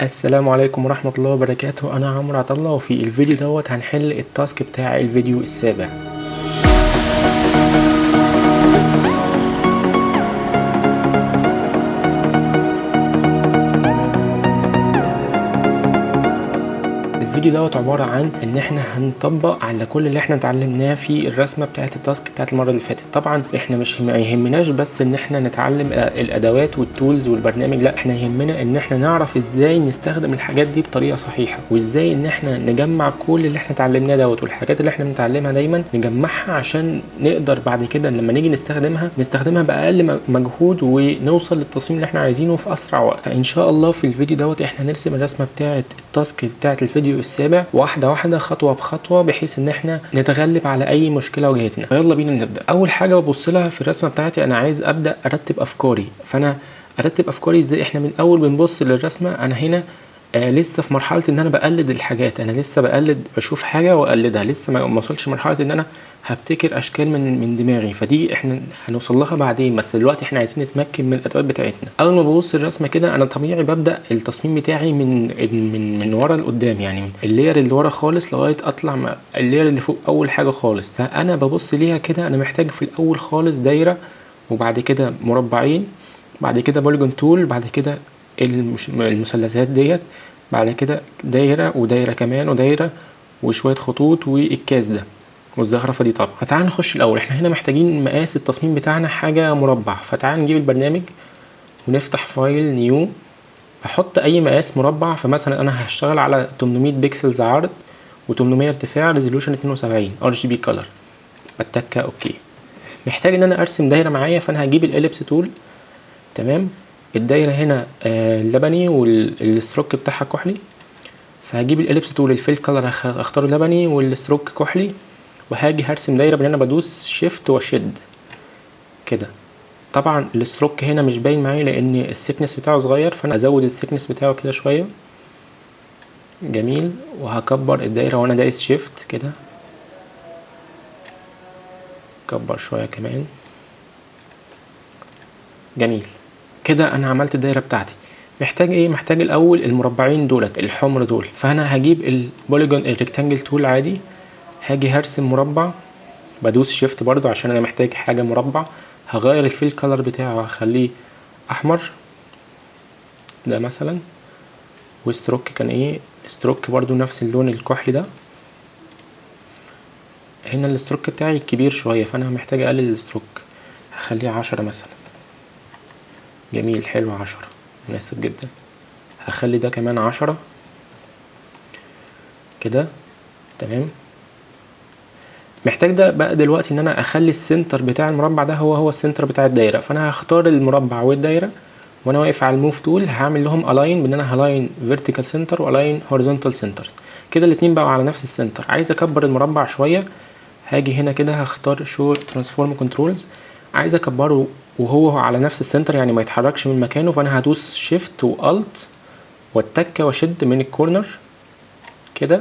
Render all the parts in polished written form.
السلام عليكم ورحمة الله وبركاته. أنا عمرو عطلة، وفي الفيديو دوت هنحل التاسك بتاع الفيديو السابع. الفيديو دوت عبارة عن ان احنا هنطبق على كل اللي احنا اتعلمناه في الرسمة بتاعة التاسك بتاعة المرة اللي فاتت. طبعا احنا مش ما يهمناش بس ان احنا نتعلم الادوات والتولز والبرنامج، لا احنا يهمنا ان احنا نعرف ازاي نستخدم الحاجات دي بطريقة صحيحة، وازاي ان احنا نجمع كل اللي احنا اتعلمناه دوت والحاجات اللي احنا بنتعلمها دايما نجمعها عشان نقدر بعد كده لما نيجي نستخدمها باقل مجهود ونوصل للتصميم اللي احنا عايزينه في اسرع وقت. فان شاء الله في الفيديو دوت احنا هنرسم الرسمة بتاعة التاسك بتاعة الفيديو السابع واحده واحده خطوه بخطوه، بحيث ان احنا نتغلب على اي مشكله واجهتنا. يلا بينا نبدا. اول حاجه ببص لها في الرسمه بتاعتي انا عايز ابدا ارتب افكاري. فانا ارتب افكاري ازاي؟ احنا من الاول بنبص للرسمه. انا هنا لسه في مرحله ان انا بقلد الحاجات، انا لسه بشوف حاجه واقلدها، لسه ما وصلش مرحله ان انا هبتكر اشكال من دماغي. فدي احنا هنوصل لها بعدين، بس دلوقتي احنا عايزين نتمكن من الادوات بتاعتنا. اول ما ببص الرسمه كده انا طبيعي ببدا التصميم بتاعي من ورا لقدام، يعني من اللير اللي ورا خالص لغايه اطلع اللير اللي فوق اول حاجه خالص. فانا ببص ليها كده، انا محتاج في الاول خالص دايره، وبعد كده مربعين، بعد كده بوليجون تول، بعد كده المثلثات ديت، بعد كده دايره ودايره كمان ودايره وشويه خطوط والكاس ده والزخرفه دي. طبعا فتعال نخش الاول. احنا هنا محتاجين مقاس التصميم بتاعنا حاجه مربع، فتعال نجيب البرنامج ونفتح فايل نيو، احط اي مقاس مربع. فمثلا انا هشتغل على 800 بكسلز عرض و800 ارتفاع، ريزولوشن 72 RGB كلر، بتكه اوكي. محتاج ان انا ارسم دايره معايا، فانا هجيب الاليبس تول. تمام. الدايره هنا لبني والستروك بتاعها كحلي، فهجيب الاليبس تول الفيل كلر اختار لبني والستروك كحلي، وهاجي هرسم دايره بان انا بدوس شيفت واشد كده. طبعا الستروك هنا مش باين معايا لان السيكنس بتاعه صغير، فانا ازود السيكنس بتاعه كده شويه. جميل. وهكبر الدايره وانا دايس شيفت كده، كبر شويه كمان. جميل كده انا عملت الدايره بتاعتي. محتاج ايه؟ محتاج الاول المربعين دولت الحمر دول، فانا هجيب البوليجون الريكتانجل تول عادي، هاجي هرسم مربع، بدوس شيفت برضو عشان انا محتاج حاجه مربع. هغير الفيل كلر بتاعه، هخليه احمر ده مثلا، والستروك كان ايه؟ ستروك برضو نفس اللون الكحلي ده. هنا الستروك بتاعي كبير شويه، فانا محتاج اقلل الستروك، هخليه 10 مثلا. جميل، حلو، 10 مناسب جدا. هخلي ده كمان 10 كده. تمام. محتاج ده بقى دلوقتي ان انا اخلي السنتر بتاع المربع ده هو السنتر بتاع الدايره، فانا هختار المربع والدايره وانا واقف على الموف تول، هعمل لهم الاين بان انا هلاين فيرتيكال سنتر والاين هوريزونتال سنتر كده، الاتنين بقوا على نفس السنتر. عايز اكبر المربع شويه، هاجي هنا كده هختار شو ترانسفورم كنترولز، عايز اكبره وهو على نفس السنتر يعني ما يتحركش من مكانه، فانا هدوس شيفت والت والتكه واشد من الكورنر كده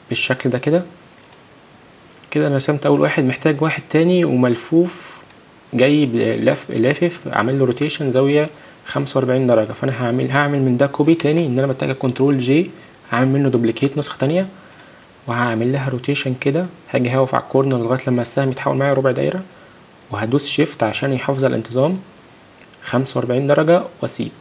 بالشكل ده كده. كده انا رسمت اول واحد، محتاج واحد تاني وملفوف جاي لافف، اعمل له روتيشن زاويه 45 درجه. فانا هعمل من ده كوبي تاني، ان انا محتاج كنترول جي، هعمل منه دوبليكيت نسخه تانية، وهعمل لها روتيشن كده. هاجي هقف على الكورنر لغايه لما السهم يتحول معايا ربع دايره، وهدوس شيفت عشان يحافظ على الانتظام 45 درجه واسيب.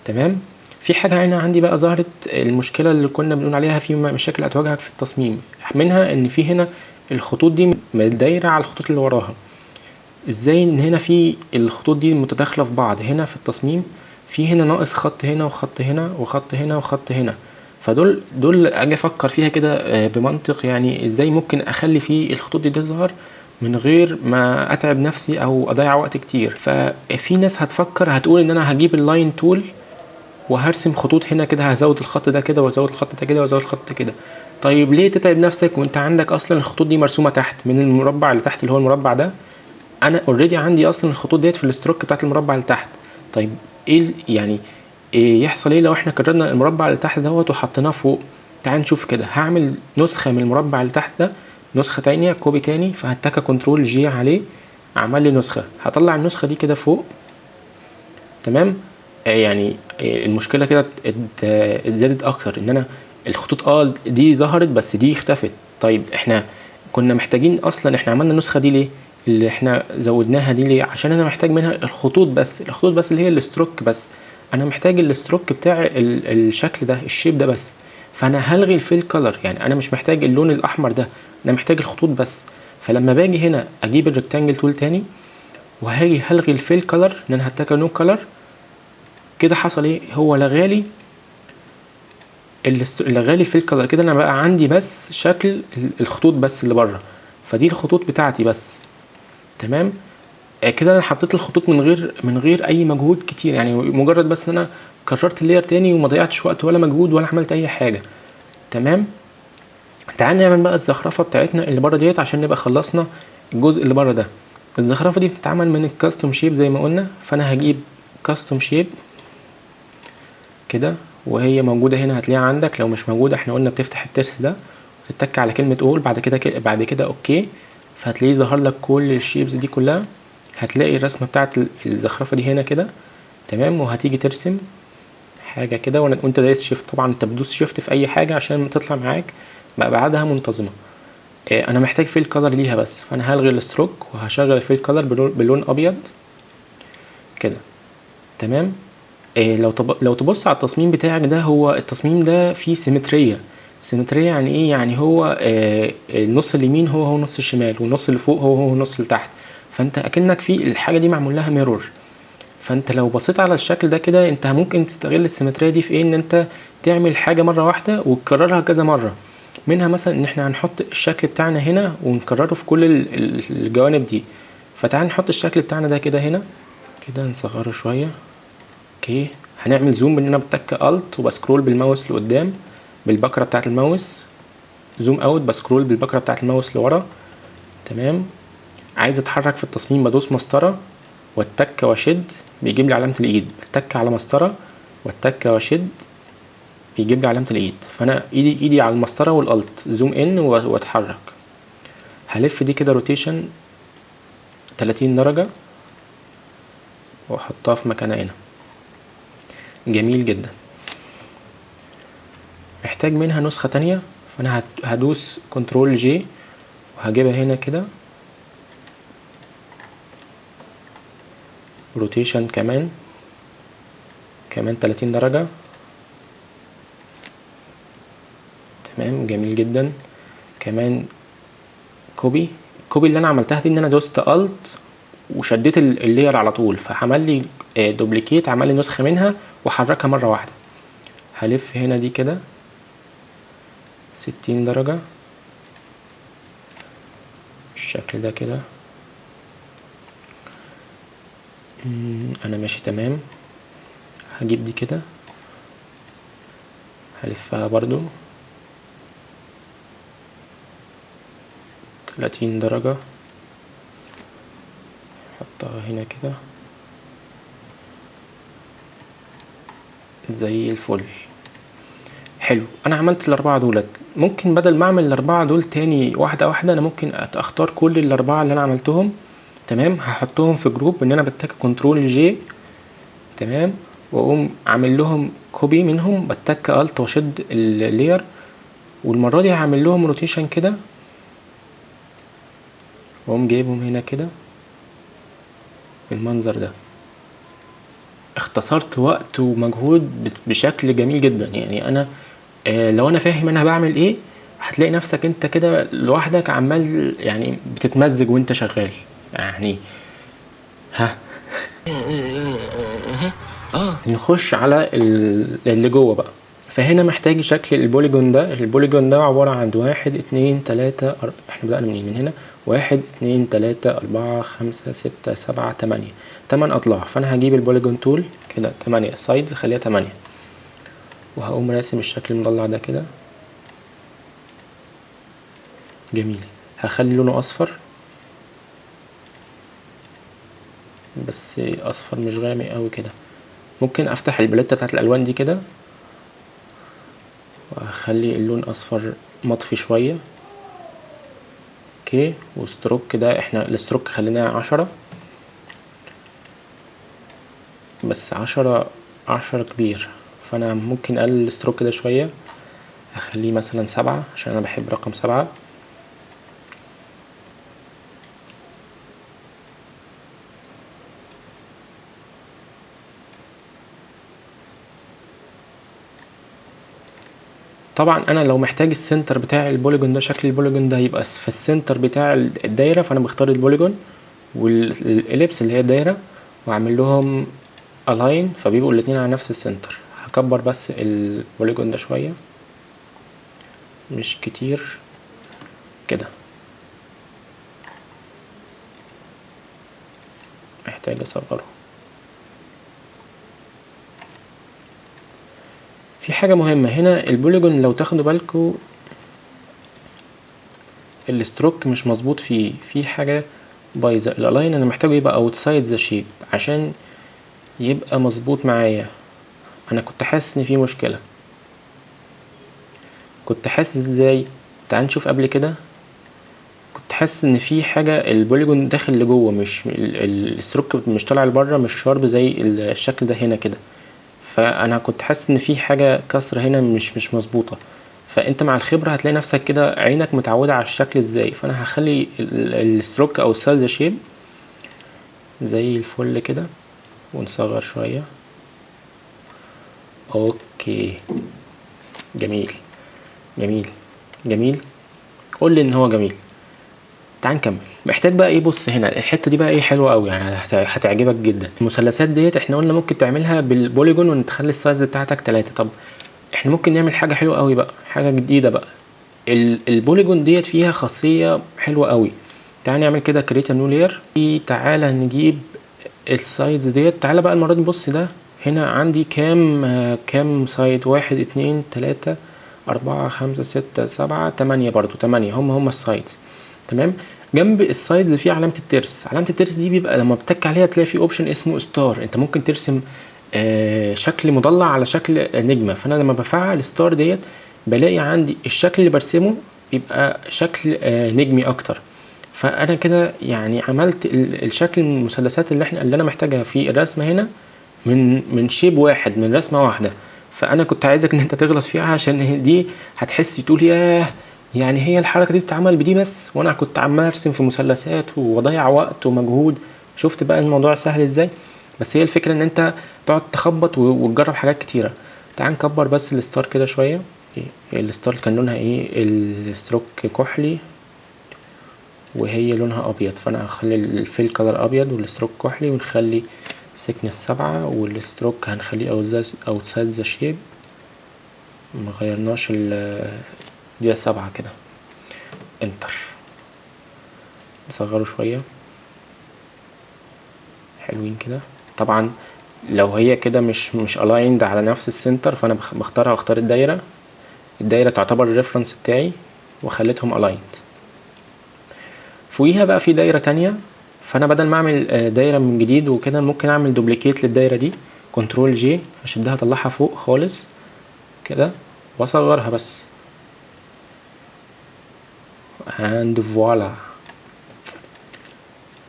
تمام. في حاجه هنا عندي بقى ظهرت، المشكله اللي كنا بنقول عليها في مشاكل هتواجهك في التصميم، منها ان في هنا الخطوط دي دايره على الخطوط اللي وراها. ازاي؟ ان هنا في الخطوط دي متداخله في بعض هنا في التصميم، في هنا ناقص خط هنا وخط هنا وخط هنا وخط هنا. فدول اجي افكر فيها كده بمنطق، يعني ازاي ممكن اخلي فيه الخطوط دي تظهر من غير ما اتعب نفسي او اضيع وقت كتير. ففي ناس هتفكر هتقول ان انا هجيب اللاين تول وهرسم خطوط هنا كده، هزود الخط ده كده وازود الخط ده كده وازود الخط كده. طيب ليه تتعب نفسك وانت عندك اصلا الخطوط دي مرسومه تحت من المربع اللي تحت اللي هو المربع ده؟ انا اوريدي عندي اصلا الخطوط ديت في الاستروك بتاعت المربع اللي تحت. طيب ايه يعني إيه يحصل ايه لو احنا كررنا المربع اللي تحت دوت وحطيناه فوق؟ تعال نشوف كده. هعمل نسخه من المربع اللي تحت ده، نسخه تانية كوبي تاني، فهتكه كنترول جي عليه، عمل لي نسخه. هطلع النسخه دي كده فوق. تمام. يعني المشكله كده اتزادت اكتر، ان انا الخطوط دي ظهرت بس دي اختفت. طيب احنا كنا محتاجين اصلا، احنا عملنا النسخه دي ليه؟ اللي احنا زودناها دي ليه؟ عشان انا محتاج منها الخطوط بس، الخطوط بس اللي هي الستروك بس. انا محتاج الستروك بتاع الشكل ده، الشيب ده بس. فانا هلغي الفيل كلر، يعني انا مش محتاج اللون الاحمر ده، انا محتاج الخطوط بس. فلما باجي هنا اجيب الريكتانجل تول تاني وهاجي هلغي الفيل كلر، ان انا هتاكا نو كلر كده، حصل ايه؟ هو لغالي لغالي الفيل كلر كده. انا بقى عندي بس شكل الخطوط بس اللي بره، فدي الخطوط بتاعتي بس. تمام. كده انا حطيت الخطوط من غير اي مجهود كتير، يعني مجرد بس ان انا كررت اللير تاني وما ضيعتش وقت ولا مجهود ولا عملت اي حاجه. تمام. تعال نعمل بقى الزخرفه بتاعتنا اللي بره ديت عشان نبقى خلصنا الجزء اللي بره ده. الزخرفه دي بتتعمل من الكاستوم شيب زي ما قلنا، فانا هجيب كاستوم شيب كده، وهي موجوده هنا هتلاقيها عندك. لو مش موجوده احنا قلنا بتفتح الترس ده وتتك على كلمه اول، بعد كده اوكي، فهتلاقيه ظهر لك كل الشيبز دي كلها. هتلاقي الرسمه بتاعت الزخرفه دي هنا كده. تمام. وهتيجي ترسم حاجه كده وانت دايس شيفت. طبعا انت بتدوس شيفت في اي حاجه عشان تطلع معاك بقى بعدها منتظمه. انا محتاج فيل كلر ليها بس، فانا هلغي الستروك وهشغل الفيل كلر بلون ابيض كده. تمام. لو تبص على التصميم بتاعك ده، هو التصميم ده فيه سيمترية. يعني ايه؟ يعني هو النص اليمين هو نص الشمال، والنص اللي فوق هو النص اللي تحت. فانت اكنك في الحاجة دي معمول لها ميرور. فانت لو بصيت على الشكل ده كده، انت ممكن تستغل السيمترية دي في ايه؟ ان انت تعمل حاجة مرة واحدة وتكررها كذا مرة. منها مثلا ان احنا هنحط الشكل بتاعنا هنا ونكرره في كل الجوانب دي. فتعال نحط الشكل بتاعنا ده كده هنا كده، نصغره شوية. اوكي. هنعمل زوم بان انا بتك الت وبسكرول بالماوس لقدام بالبكره بتاعه الماوس، زوم اوت بسكرول بالبكره بتاعه الماوس لورا. تمام. عايز اتحرك في التصميم بدوس مسطره والتك واشد بيجيب لي علامه الايد، بتك على مسطره والتك واشد بيجيب لي علامه الايد. فانا ايدي على المسطره والالت زوم ان واتحرك. هلف دي كده روتيشن 30 درجه واحطها في مكانها هنا. جميل جدا. محتاج منها نسخة تانية، فانا هدوس كنترول جي وهجيبها هنا كده روتيشن كمان 30 درجة. تمام. جميل جدا. كمان كوبي اللي انا عملتها دي ان انا دوست الت وشديت اللير على طول، فعمل لي دوبليكيت، عمل لي نسخة منها وحركها مرة واحدة. هلف هنا دي كده 60 درجة الشكل ده كده. انا ماشي تمام. هجيب دي كده هلفها برضو 30 درجة، احطها هنا كده زي الفل. حلو. انا عملت الاربعة دولت. ممكن بدل ما اعمل الاربعة دول تاني واحدة واحدة، انا ممكن اختار كل الاربعة اللي انا عملتهم. تمام. هحطهم في جروب ان انا بتك كنترول جي. تمام. واقوم عامل لهم كوبي منهم، بتك الت واشد اللير، والمرة دي هعمل لهم روتيشن كده واقوم جايبهم هنا كده بالمنظر ده. اختصرت وقت ومجهود بشكل جميل جدا. يعني انا لو انا فاهم انا بعمل ايه، هتلاقي نفسك انت كده لوحدك عمال يعني بتتمزج وانت شغال يعني. ها نخش على اللي جوه بقى. فهنا محتاج شكل البوليجون ده. البوليجون ده عبارة عن 1 2 3 احنا بدأنا منين؟ من هنا 1 2 3 4 5 6 7 8 اضلاع. فانا هجيب البوليجون تول كده 8 سايدز، خليها 8، وهقوم راسم الشكل المضلع ده كده. جميل. هخلي لونه اصفر، بس اصفر مش غامق قوي كده. ممكن افتح البلاتة بتاعت الالوان دي كده وهخلي اللون اصفر مطفي شوية. اوكي. وستروك ده احنا الستروك خليناه 10 بس، 10 10 كبير، فانا ممكن اقلل الستروك ده شوية، اخليه مثلا 7 عشان انا بحب رقم 7. طبعا انا لو محتاج السنتر بتاع البوليجون ده، شكل البوليجون ده يبقى في السنتر بتاع الدايرة، فانا بختار البوليجون والإليبس اللي هي الدايرة واعمل لهم الاين، فبيبقوا الاتنين على نفس السنتر. هكبر بس البوليجون ده شوية، مش كتير كده، محتاج اصغره. في حاجة مهمة هنا، البوليجون لو تاخدوا بالكوا الستروك مش مظبوط فيه، في حاجة بايظة. الالاين انا محتاجه يبقى اوتسايد ذا شيب عشان يبقى مظبوط معايا. انا كنت حاسس ان في مشكلة، كنت حاسس ازاي؟ تعال نشوف. قبل كده كنت حاسس ان في حاجة البوليجون داخل لجوه، مش الستروك مش طالع لبره، مش شارب زي الشكل ده هنا كده. فانا كنت حاسس ان في حاجة كسر هنا مش مظبوطة. فانت مع الخبرة هتلاقي نفسك كده عينك متعودة على الشكل ازاي. فانا هخلي الستروك او السايز شيب زي الفل كده، ونصغر شوية. اوكي، جميل جميل جميل، قول لي ان هو جميل. تعال نكمل. محتاج بقى ايه؟ بص هنا الحته دي بقى ايه حلوه قوي، يعني هتعجبك جدا. المثلثات ديت احنا قلنا ممكن تعملها بالبوليجون ونتخلي السايز بتاعتك 3. طب احنا ممكن نعمل حاجه حلوه قوي بقى، حاجه جديده بقى. البوليجون ديت فيها خاصيه حلوه قوي. تعال نعمل كده كريت نيو لاير. تعالى نجيب السايدز ديت. تعالى بقى المره دي بص، ده هنا عندي كام سايد؟ 1 2 3 4 5 6 7 8، برضو 8 هم السايدز. تمام. جنب السايدز في علامه الترس. علامه الترس دي بيبقى لما بتك عليها بتلاقي في اوبشن اسمه ستار. انت ممكن ترسم شكل مضلع على شكل نجمه. فانا لما بفعل ستار ديت بلاقي عندي الشكل اللي برسمه بيبقى شكل نجمي اكتر. فانا كده يعني عملت الشكل من المثلثات اللي انا محتاجها في الرسمه هنا من شيب واحد، من رسمه واحده. فانا كنت عايزك ان انت تغلط فيها عشان دي هتحس تقول ياه، يعني هي الحركه دي بتتعمل بدي بس، وانا كنت عمال ارسم في مثلثات واضيع وقت ومجهود. شفت بقى الموضوع سهل ازاي؟ بس هي الفكره ان انت تقعد تخبط وتجرب حاجات كتيره. تعال نكبر بس الستار كده شويه. الستار كان لونها ايه؟ الستروك كحلي وهي لونها ابيض، فانا هخلي الفيل كلر ابيض والستروك كحلي، ونخلي سيكنس 7 والستروك هنخليه اوتسايد ذا شيب. مغيرناش دي 7 كده. انتر. نصغره شوية، حلوين كده. طبعا لو هي كده مش الايند على نفس السنتر، فانا بختار الدايرة تعتبر الريفرنس بتاعي وخليتهم الايند. فوقيها بقى في دايرة تانية، فانا بدل ما اعمل دايرة من جديد وكده ممكن اعمل دوبليكيت للدايرة دي. كنترول جي، هشدها اطلعها فوق خالص كده واصغرها بس، اند فوالا.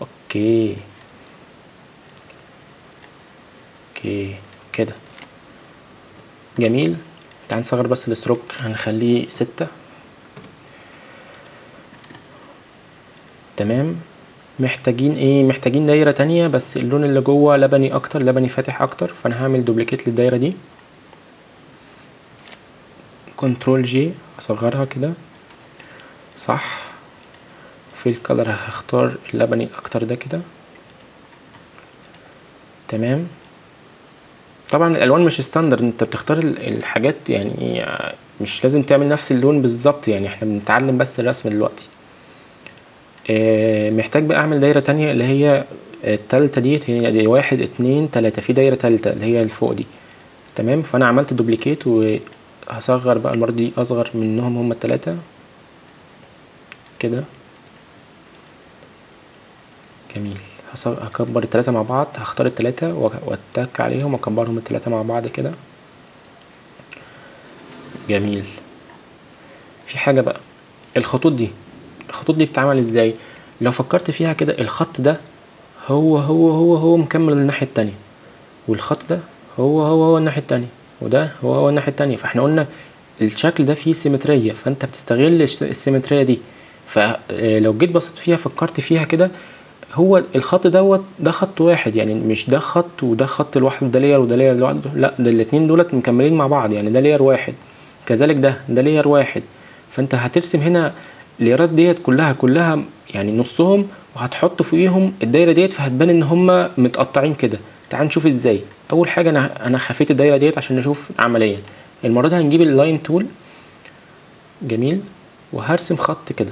اوكي كده جميل. تعال نصغر بس الستروك، هنخليه 6. تمام. محتاجين ايه؟ محتاجين دايرة تانية بس اللون اللي جوه لبني اكتر، لبني فاتح اكتر. فانا هعمل دوبليكيت للدايرة دي. كنترول جي، اصغرها كده صح. في الكالر هختار اللبني الاكتر ده كده. تمام. طبعا الالوان مش ستاندرد، انت بتختار الحاجات، يعني مش لازم تعمل نفس اللون بالظبط، يعني احنا بنتعلم بس الرسم دلوقتي. محتاج بقى اعمل دايرة تانية اللي هي التالتة ديت، هي دي 1 2 3. في دايرة تالتة اللي هي الفوق دي. تمام. فانا عملت دوبليكيت وهصغر بقى المرة دي اصغر منهم هما التلاتة كده. جميل. هكبر التلاتة مع بعض، هختار التلاتة واتك عليهم واكبرهم التلاتة مع بعض كده. جميل. في حاجة بقى، الخطوط دي بتتعمل ازاي؟ لو فكرت فيها كده، الخط ده هو مكمل الناحية التانية، والخط ده هو الناحيه التانية، وده هو الناحيه التانية. فاحنا قلنا الشكل ده فيه سيمتريه، فانت بتستغل السيمتريه دي. فلو جيت بصيت فيها فكرت فيها كده، هو الخط دوت ده خط واحد، يعني مش ده خط وده خط لوحده، ده لير وده لير لوحده، لا ده الاتنين دولت مكملين مع بعض، يعني ده لير واحد، كذلك ده لير واحد. فانت هترسم هنا الليرات ديت كلها يعني نصهم، وهتحط فوقيهم الدايره ديت، فهتبان ان هما متقطعين كده. تعال نشوف ازاي. اول حاجه انا خفيت الدايره ديت عشان نشوف عمليا. المره دي هنجيب اللاين تول، جميل، وهرسم خط كده.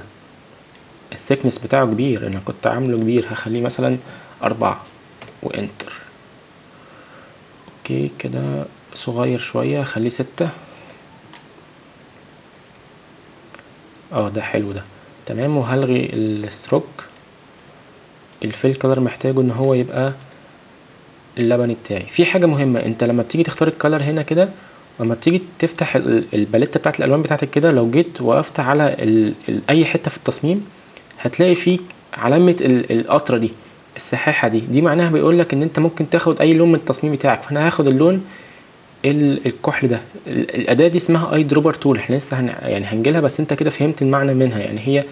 السكنس بتاعه كبير، انا كنت عامله كبير، هخليه مثلا 4 وانتر. اوكي كده صغير شويه، هخليه 6. ده حلو ده، تمام. وهلغي الستروك. الفيل كلر محتاجه ان هو يبقى اللبني بتاعي. في حاجه مهمه، انت لما بتيجي تختار الكلر هنا كده، لما بتيجي تفتح الباليته بتاعت الالوان بتاعتك كده، لو جيت وقفت على اي حته في التصميم هتلاقي فيه علامه القطره دي، السحاحه دي معناها بيقول لك ان انت ممكن تاخد اي لون من التصميم بتاعك. فانا هاخد اللون الكحل ده. الاداه دي اسمها اي دروبر تول، احنا لسه يعني هنجيلها، بس انت كده فهمت المعنى منها. يعني هي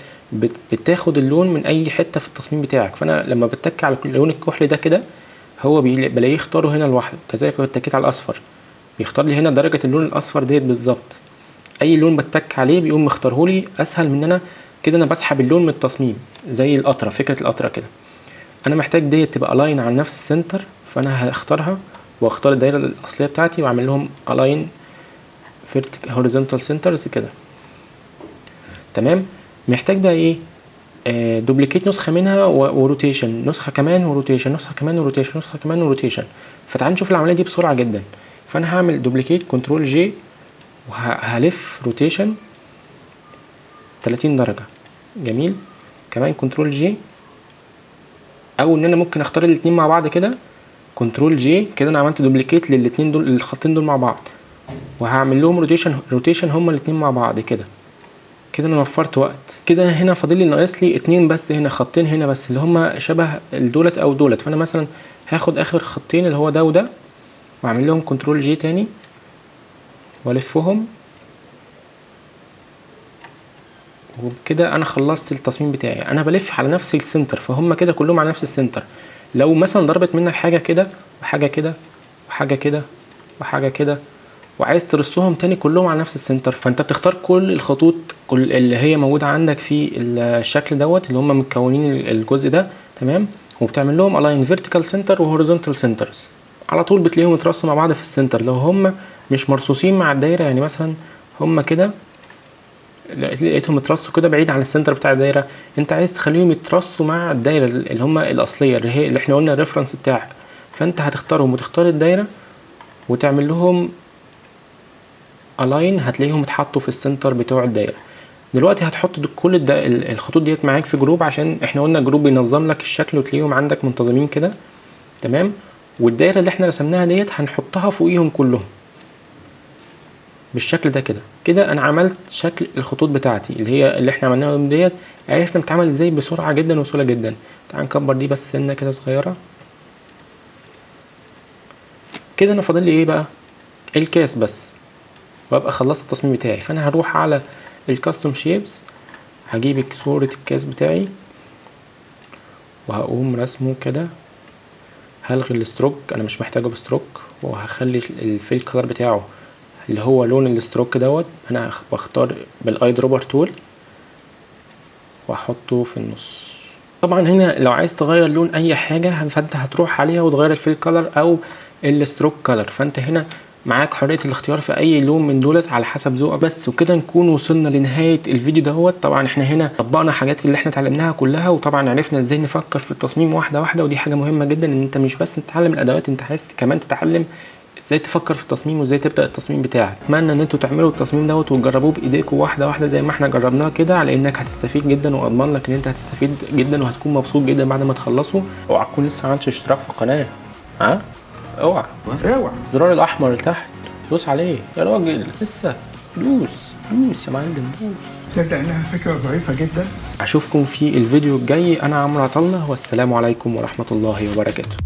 بتاخد اللون من اي حته في التصميم بتاعك. فانا لما بتك على لون الكحل ده كده، هو بلاقيه يختاره هنا لوحده. كذلك لو اتكيت على الاصفر بيختار لي هنا درجه اللون الاصفر ديت بالظبط. اي لون بتك عليه بيقوم مختاره لي اسهل من انا كده. انا بسحب اللون من التصميم زي القطره، فكره القطره كده. انا محتاج ديت تبقى الاين على نفس السنتر، فانا هختارها واختار الدايره الاصليه بتاعتي واعمل لهم الاين هوريزونتال سنترز كده، تمام. محتاج بقى ايه؟ دوبليكيت نسخه منها وروتيشن، نسخه كمان وروتيشن، نسخه كمان وروتيشن، نسخه كمان وروتيشن. فتعال نشوف العمليه دي بسرعه جدا. فانا هعمل دوبليكيت كنترول جي، وهلف روتيشن 30 درجه، جميل. كمان كنترول جي، او ان انا ممكن اختار الاتنين مع بعض كده، كنترول جي كده. انا عملت دوبليكيت للاتنين دول، الخطين دول مع بعض، وهعمل لهم روتيشن هما الاتنين مع بعض كده. انا وفرت وقت كده. هنا فاضل لي ناقص لي 2 بس، هنا خطين هنا بس اللي هما شبه دولت او دولت. فانا مثلا هاخد اخر خطين اللي هو ده وده، واعمل لهم كنترول جي تاني والفهم، وبكده انا خلصت التصميم بتاعي. انا بلف على نفس السنتر، فهم كده كلهم على نفس السنتر. لو مثلا ضربت منك حاجه كده وحاجه كده وحاجه كده وحاجه كده، وعايز ترصهم تاني كلهم على نفس السنتر، فانت بتختار كل الخطوط كل اللي هي موجوده عندك في الشكل دوت اللي هم مكونين الجزء ده، تمام. وبتعمل لهم الاين فيرتيكال سنتر وهوريزونتال سنترز، على طول بتلاقيهم اترصوا مع بعض في السنتر. لو هم مش مرصوصين مع الدايره، يعني مثلا هم كده لقيتهم اترصوا كده بعيد عن السنتر بتاع الدايره، انت عايز تخليهم يترصوا مع الدايره اللي هم الاصليه اللي هي اللي احنا قلنا الريفرنس بتاعك. فانت هتختارهم وتختار الدايره وتعمل لهم الاين، هتلاقيهم اتحطوا في السنتر بتوع الدايره. دلوقتي هتحط كل الخطوط ديت معاك في جروب، عشان احنا قلنا جروب بينظم لك الشكل وتلاقيهم عندك منتظمين كده، تمام. والدايره اللي احنا رسمناها ديت هنحطها فوقيهم كلهم بالشكل ده كده. انا عملت شكل الخطوط بتاعتي اللي هي اللي احنا عملناها ديت. عرفنا بتتعمل ازاي بسرعه جدا وسهوله جدا. تعال نكبر دي بس سنه كده صغيره كده. انا فاضل لي ايه بقى؟ الكاس بس، وابقى خلصت التصميم بتاعي. فانا هروح على الكاستوم شيبس، هجيب صورة الكاس بتاعي وهقوم رسمه كده. هلغي الستروك، انا مش محتاجه بستروك، وهخلي الفيل كلر بتاعه اللي هو لون الستروك دوت. انا بختار بالاي دروبر تول واحطه في النص. طبعا هنا لو عايز تغير لون اي حاجه فانت هتروح عليها وتغير الفيل كلر او الستروك كلر. فانت هنا معاك حريه الاختيار في اي لون من دولت على حسب ذوقك. بس وكده نكون وصلنا لنهايه الفيديو دوت. طبعا احنا هنا طبقنا حاجات اللي احنا اتعلمناها كلها، وطبعا عرفنا ازاي نفكر في التصميم واحده واحده. ودي حاجه مهمه جدا، ان انت مش بس تتعلم الادوات، انت عايز كمان تتعلم ازاي تفكر في التصميم وازاي تبدا التصميم بتاعك. اتمنى ان انتوا تعملوا التصميم دوت وتجربوه بايديكم واحده واحده زي ما احنا جربناه كده، على انك هتستفيد جدا، واضمن لك ان انت هتستفيد جدا وهتكون مبسوط جدا بعد ما تخلصوا. اوعى تكون لسه ما عملتش اشتراك في القناه، اوعى الزرار الاحمر اللي تحت دوس عليه يا راجل، لسه دوس يا معلم دوس. تصدق انها فكره ظريفه جدا. اشوفكم في الفيديو الجاي. انا عمرو عطله، والسلام عليكم ورحمه الله وبركاته.